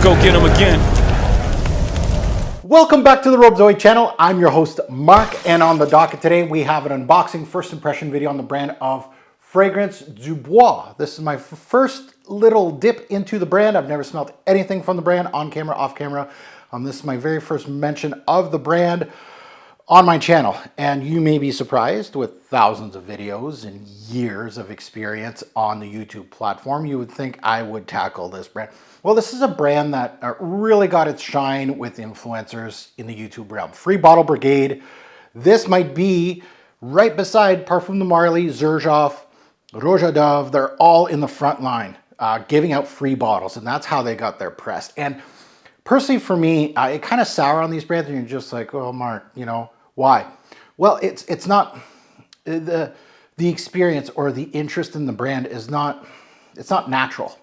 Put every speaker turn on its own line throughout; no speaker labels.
go get them again.
Welcome back to the Robe Zoe channel. I'm your host, Mark, and on the docket today, we have an unboxing first impression video on the brand of Fragrance du Bois. This is my first little dip into the brand. I've never smelled anything from the brand on camera, off camera. This is my very first mention of the brand on my channel, and you may be surprised with thousands of videos and years of experience on the YouTube platform. You would think I would tackle this brand. Well, this is a brand that really got its shine with influencers in the YouTube realm. Free Bottle Brigade. This might be right beside Parfum de Marly, Xerjoff, Rouge à Dove. They're all in the front line giving out free bottles, and that's how they got their press. And personally, for me, it kind of sour on these brands, and you're just like, oh, Mark, you know, why? Well, it's not the experience or the interest in the brand is not, it's not natural,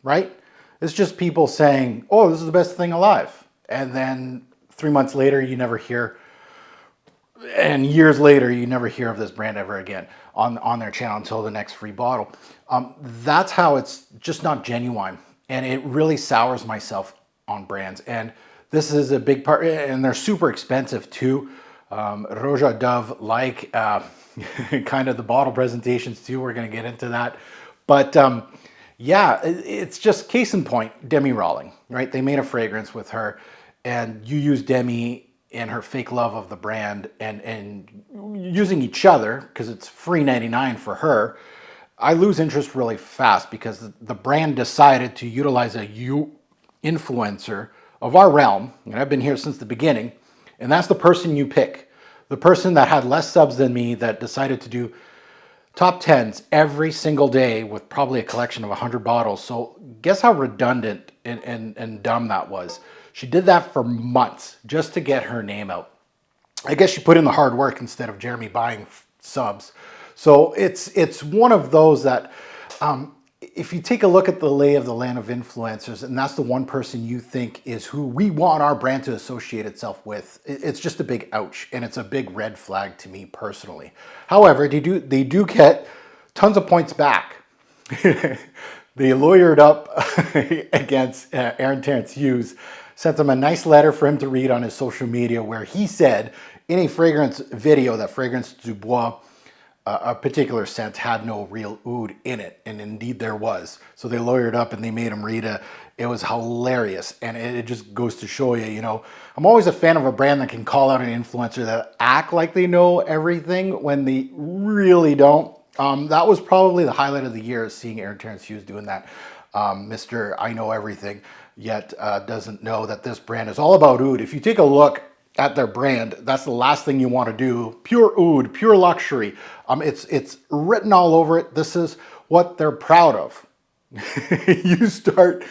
right? It's just people saying, oh, this is the best thing alive. And then 3 months later, you never hear, and years later, you never hear of this brand ever again on their channel until the next free bottle. That's how it's just not genuine. And it really sours myself on brands. And this is a big part, and they're super expensive too. Rouge à Dove, like kind of the bottle presentations too. We're going to get into that. But yeah, it's just case in point, Demi Rawling, right? They made a fragrance with her, and you use Demi and her fake love of the brand and using each other because it's free 99 for her. I lose interest really fast because the brand decided to utilize a influencer of our realm, and I've been here since the beginning, and that's the person you pick. The person that had less subs than me that decided to do top 10s every single day with probably a collection of 100 bottles. So guess how redundant and dumb that was. She did that for months just to get her name out. I guess she put in the hard work instead of Jeremy buying subs. So it's one of those that if you take a look at the lay of the land of influencers, and that's the one person you think is who we want our brand to associate itself with, it's just a big ouch, and it's a big red flag to me personally. However, they do get tons of points back. They lawyered up against Aaron Terrence Hughes, sent him a nice letter for him to read on his social media where he said in a fragrance video that Fragrance du Bois, a particular scent, had no real oud in it, and indeed there was. So they lawyered up and they made him read it. It was hilarious, and it just goes to show you, you know, I'm always a fan of a brand that can call out an influencer that act like they know everything when they really don't. That was probably the highlight of the year, seeing Aaron Terrence Hughes doing that. Mr. I know everything, yet doesn't know that this brand is all about oud. If you take a look at their brand, that's the last thing you want to do. Pure oud, pure luxury. It's written all over it. This is what they're proud of. You start,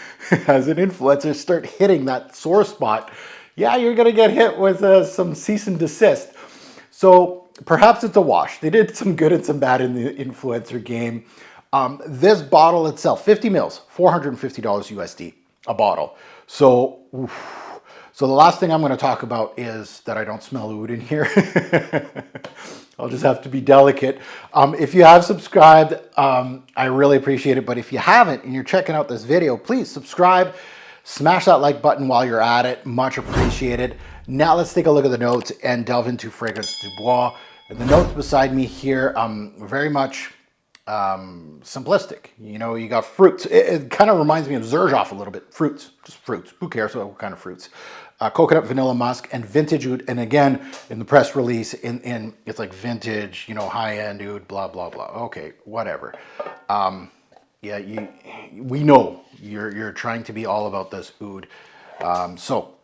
as an influencer, start hitting that sore spot. Yeah, you're going to get hit with some cease and desist. So perhaps it's a wash. They did some good and some bad in the influencer game. This bottle itself, 50 mils, $450 USD a bottle. So, so the last thing I'm going to talk about is that I don't smell oud in here. I'll just have to be delicate. If you have subscribed, I really appreciate it. But if you haven't and you're checking out this video, please subscribe. Smash that like button while you're at it. Much appreciated. Now let's take a look at the notes and delve into Fragrance du Bois. And the notes beside me here, very much simplistic. You know, you got fruits. It kind of reminds me of Xerjoff a little bit. Fruits, just fruits. Who cares what kind of fruits? Coconut, vanilla, musk, and vintage oud. And again, in the press release, it's like vintage, you know, high-end oud, blah, blah, blah. Okay, whatever. Yeah, we know you're trying to be all about this oud. So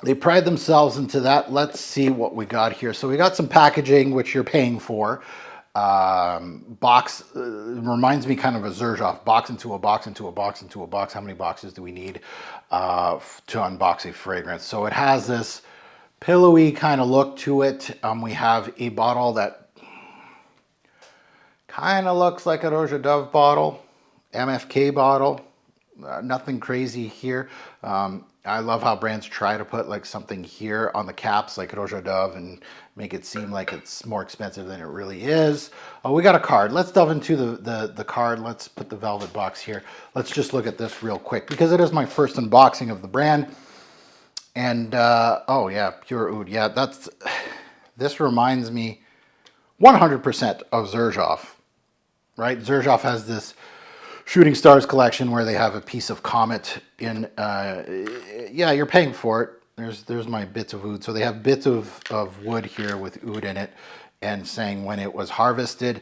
they pride themselves into that. Let's see what we got here. So we got some packaging, which you're paying for. Box reminds me kind of a Xerjoff, box into a box into a box into a box. How many boxes do we need to unbox a fragrance? So it has this pillowy kind of look to it. We have a bottle that kind of looks like a Rouge à Dove bottle, MFK bottle. Nothing crazy here. I love how brands try to put like something here on the caps like Roja Dove and make it seem like it's more expensive than it really is. Oh, we got a card. Let's delve into the card. Let's put the velvet box here. Let's just look at this real quick because it is my first unboxing of the brand. And oh yeah, pure oud. Yeah, this reminds me 100% of Xerjoff, right? Xerjoff has this Shooting Stars collection where they have a piece of comet in, yeah, you're paying for it. There's my bits of oud. So they have bits of wood here with oud in it and saying when it was harvested.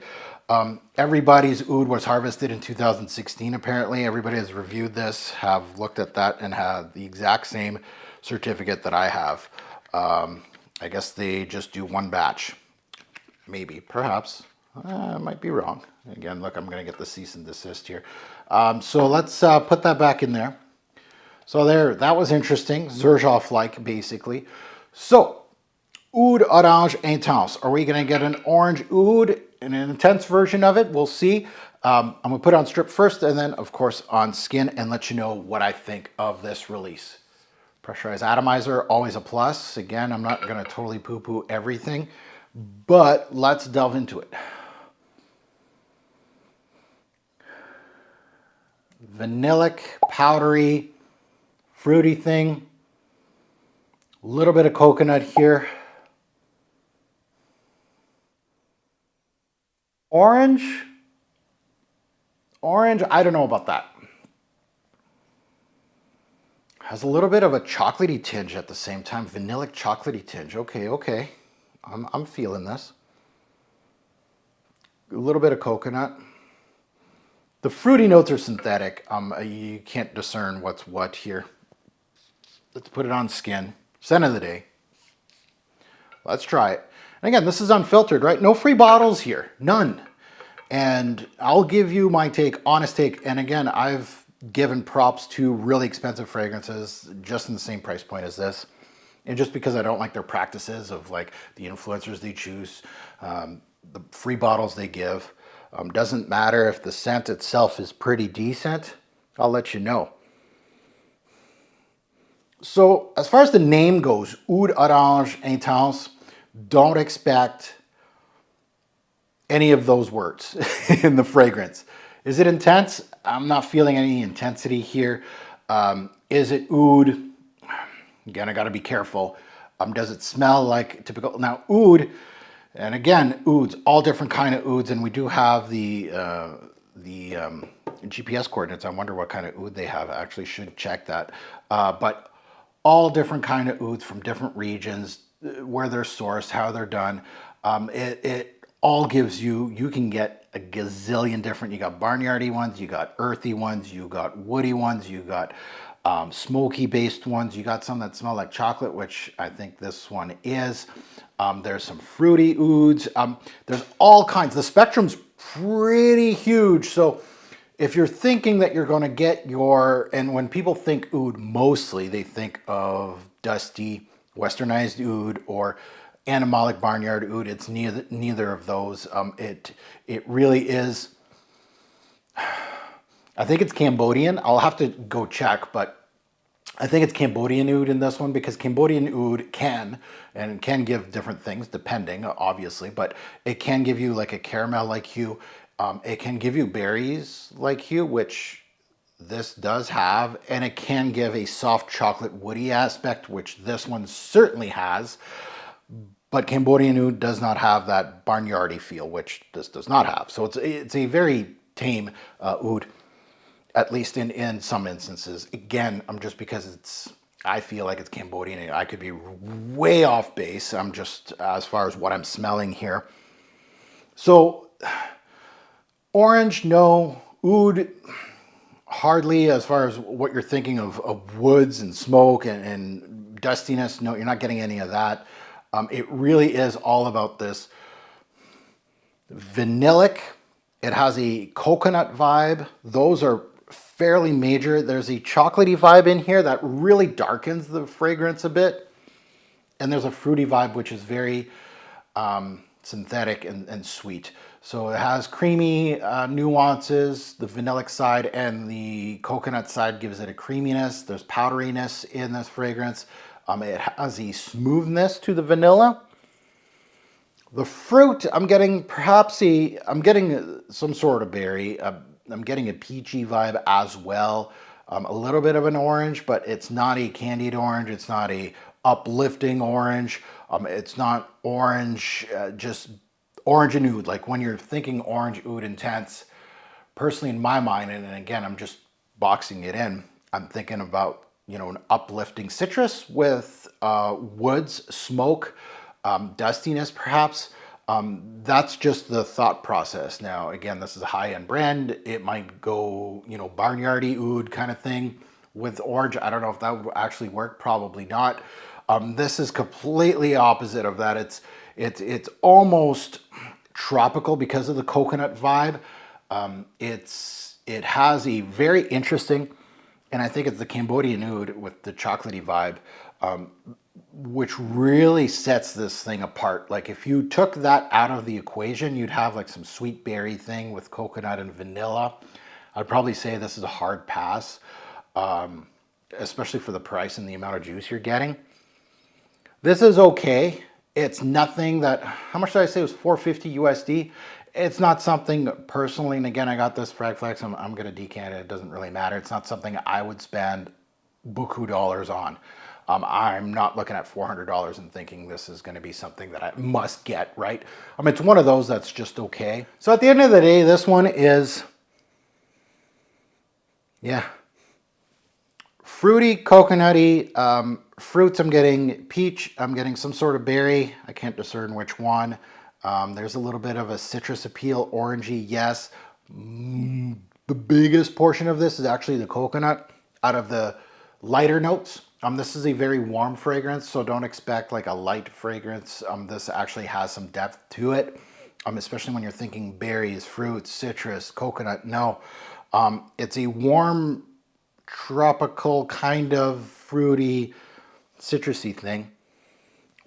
Everybody's oud was harvested in 2016, apparently. Everybody has reviewed this, have looked at that, and have the exact same certificate that I have. I guess they just do one batch. Maybe, perhaps. I might be wrong. Again, look, I'm going to get the cease and desist here. So let's put that back in there. So there, that was interesting. Xerjoff-like, basically. So, Oud Orange Intense. Are we going to get an orange oud in an intense version of it? We'll see. I'm going to put it on strip first and then, of course, on skin and let you know what I think of this release. Pressurized atomizer, always a plus. Again, I'm not going to totally poo-poo everything, but let's delve into it. Vanillic, powdery, fruity thing. A little bit of coconut here. Orange, I don't know about that. Has a little bit of a chocolatey tinge at the same time. Vanillic chocolatey tinge. Okay. I'm feeling this. A little bit of coconut. The fruity notes are synthetic. You can't discern what's what here. Let's put it on skin. Scent of the day. Let's try it. And again, this is unfiltered, right? No free bottles here. None. And I'll give you my take, honest take. And again, I've given props to really expensive fragrances just in the same price point as this. And just because I don't like their practices of like the influencers they choose, the free bottles they give, doesn't matter if the scent itself is pretty decent, I'll let you know. So as far as the name goes, Oud Orange Intense, don't expect any of those words in the fragrance. Is it intense? I'm not feeling any intensity here. Is it oud? Again, I got to be careful. Does it smell like typical? Now, oud, and again, ouds, all different kind of ouds, and we do have the GPS coordinates. I wonder what kind of oud they have. I actually should check that. But all different kind of ouds from different regions, where they're sourced, how they're done. It all gives you can get a gazillion different. You got barnyardy ones, you got earthy ones, you got woody ones, you got smoky based ones. You got some that smell like chocolate, which I think this one is. There's some fruity ouds. There's all kinds. The spectrum's pretty huge. So if you're thinking that you're going to get and when people think oud, mostly they think of dusty, westernized oud or animalic barnyard oud. It's neither of those. It really is. I think it's Cambodian. I'll have to go check, but I think it's Cambodian oud in this one because Cambodian oud can give different things depending, obviously, but it can give you like a caramel-like hue. It can give you berries-like hue, which this does have, and it can give a soft chocolate woody aspect, which this one certainly has. But Cambodian oud does not have that barnyardy feel, which this does not have. So it's a very tame oud, at least in some instances. Again, just because I feel like it's Cambodian. I could be way off base. I'm just as far as what I'm smelling here. So orange, no. Oud, hardly. As far as what you're thinking of woods and smoke and dustiness, no, you're not getting any of that. It really is all about this vanillic. It has a coconut vibe. Those are fairly major. There's a chocolatey vibe in here that really darkens the fragrance a bit. And there's a fruity vibe, which is very synthetic and sweet. So it has creamy nuances. The vanillic side and the coconut side gives it a creaminess. There's powderiness in this fragrance. It has a smoothness to the vanilla. The fruit, I'm getting I'm getting some sort of berry. I'm getting a peachy vibe as well. A little bit of an orange, but it's not a candied orange. It's not a uplifting orange. It's not orange, just orange and oud. Like when you're thinking orange oud intense, personally in my mind, and again, I'm just boxing it in, I'm thinking about, you know, an uplifting citrus with woods, smoke, dustiness perhaps. That's just the thought process. Now, again, this is a high-end brand. It might go, you know, barnyardy oud kind of thing with orange. I don't know if that would actually work. Probably not. This is completely opposite of that. It's almost tropical because of the coconut vibe. It has a very interesting, and I think it's the Cambodian oud with the chocolatey vibe, which really sets this thing apart. Like if you took that out of the equation, you'd have like some sweet berry thing with coconut and vanilla. I'd probably say this is a hard pass, especially for the price and the amount of juice you're getting. This is okay. It's nothing that, how much did I say it was? 450 USD. It's not something personally, and again, I got this Fragflex, I'm gonna decant it, it doesn't really matter. It's not something I would spend buku dollars on. I'm not looking at $400 and thinking this is gonna be something that I must get, right? It's one of those that's just okay. So at the end of the day, this one is, yeah, fruity, coconutty, fruits. I'm getting peach, I'm getting some sort of berry. I can't discern which one. There's a little bit of a citrus appeal, orangey, yes. The biggest portion of this is actually the coconut out of the lighter notes. This is a very warm fragrance, so don't expect like a light fragrance. This actually has some depth to it, especially when you're thinking berries, fruits, citrus, coconut. No, it's a warm, tropical kind of fruity, citrusy thing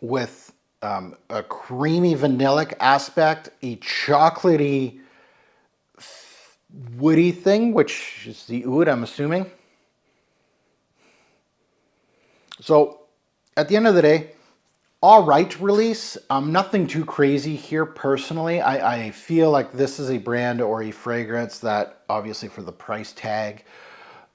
with a creamy vanillic aspect, a chocolatey woody thing, which is the oud, I'm assuming. So at the end of the day, all right release. Nothing too crazy here personally. I feel like this is a brand or a fragrance that obviously for the price tag,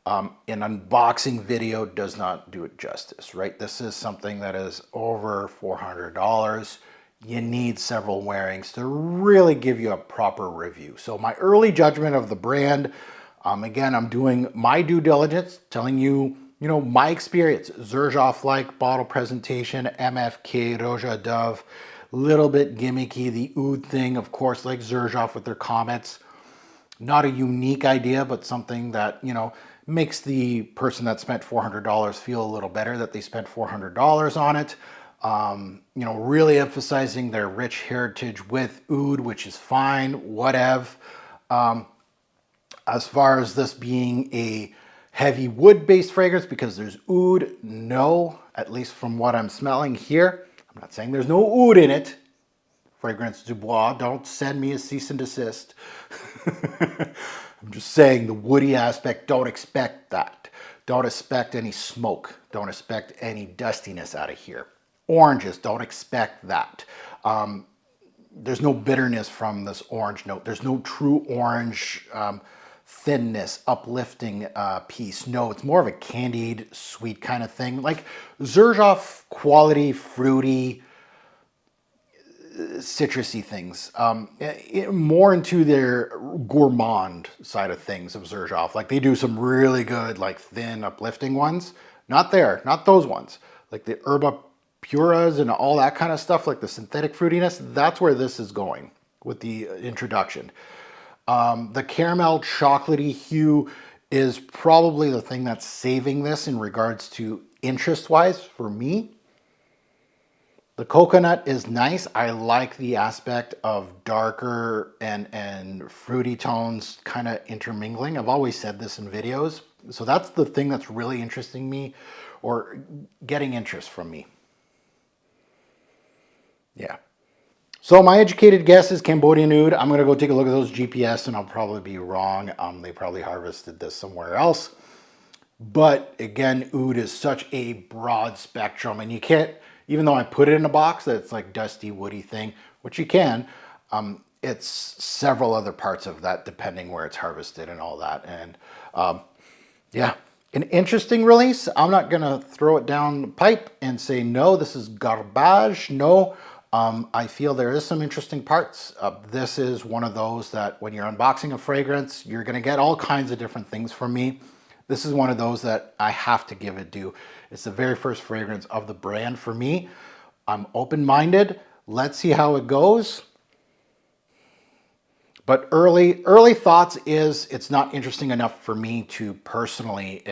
an unboxing video does not do it justice, right? This is something that is over $400. You need several wearings to really give you a proper review. So my early judgment of the brand, again, I'm doing my due diligence, telling you, you know, my experience. Xerjoff-like bottle presentation, MFK, Roja Dove, little bit gimmicky, the oud thing, of course, like Xerjoff with their comments. Not a unique idea, but something that, you know, makes the person that spent $400 feel a little better that they spent $400 on it. You know, really emphasizing their rich heritage with oud, which is fine, whatever. As far as this being a heavy wood-based fragrance, because there's oud, no, at least from what I'm smelling here. I'm not saying there's no oud in it. Fragrance du Bois, don't send me a cease and desist. I'm just saying the woody aspect, don't expect that. Don't expect any smoke. Don't expect any dustiness out of here. Oranges, don't expect that. There's no bitterness from this orange note. There's no true orange thinness, uplifting piece. No, it's more of a candied, sweet kind of thing. Like Xerjoff quality, fruity, citrusy things, more into their gourmand side of things of Xerjoff. Like they do some really good, like thin, uplifting ones. Not there, not those ones. Like the Herba Puras and all that kind of stuff, like the synthetic fruitiness. That's where this is going with the introduction. The caramel chocolatey hue is probably the thing that's saving this in regards to interest-wise for me. The coconut is nice. I like the aspect of darker and fruity tones kind of intermingling. I've always said this in videos. So that's the thing that's really interesting me or getting interest from me. Yeah. So my educated guess is Cambodian oud. I'm gonna go take a look at those GPS and I'll probably be wrong. They probably harvested this somewhere else. But again, oud is such a broad spectrum and you can't, even though I put it in a box that's like dusty, woody thing, which you can, it's several other parts of that depending where it's harvested and all that. And yeah, an interesting release. I'm not gonna throw it down the pipe and say, no, this is garbage. No, I feel there is some interesting parts. This is one of those that when you're unboxing a fragrance, you're gonna get all kinds of different things from me. This is one of those that I have to give it due. It's the very first fragrance of the brand for me. I'm open-minded. Let's see how it goes. But early thoughts is it's not interesting enough for me to personally,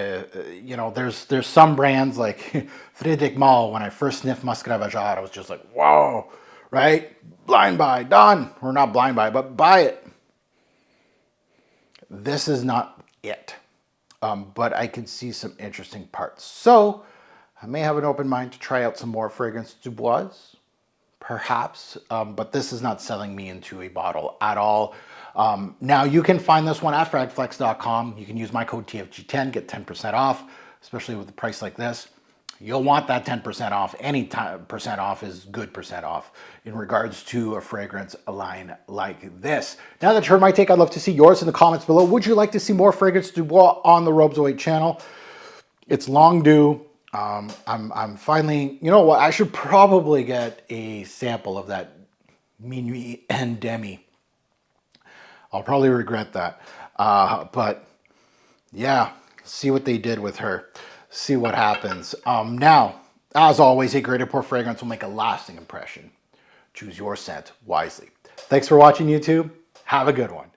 you know, there's some brands like Frédéric Malle. When I first sniffed Muscat Ravageur, I was just like, whoa, right? Blind buy, done. Or not blind buy, but buy it. This is not it. But I can see some interesting parts. So I may have an open mind to try out some more fragrance du Bois, perhaps, but this is not selling me into a bottle at all. Now you can find this one at fragflex.com. You can use my code TFG10, get 10% off, especially with a price like this. You'll want that 10% off. Any percent off is good percent off in regards to a fragrance line like this. Now that you heard my take, I'd love to see yours in the comments below. Would you like to see more Fragrance du Bois on the Robes Away channel? It's long due. I'm finally, you know what? I should probably get a sample of that Minuit and Demi. I'll probably regret that. But yeah, see what they did with her. See what happens. Now, as always, a great pour fragrance will make a lasting impression. Choose your scent wisely. Thanks for watching, YouTube. Have a good one.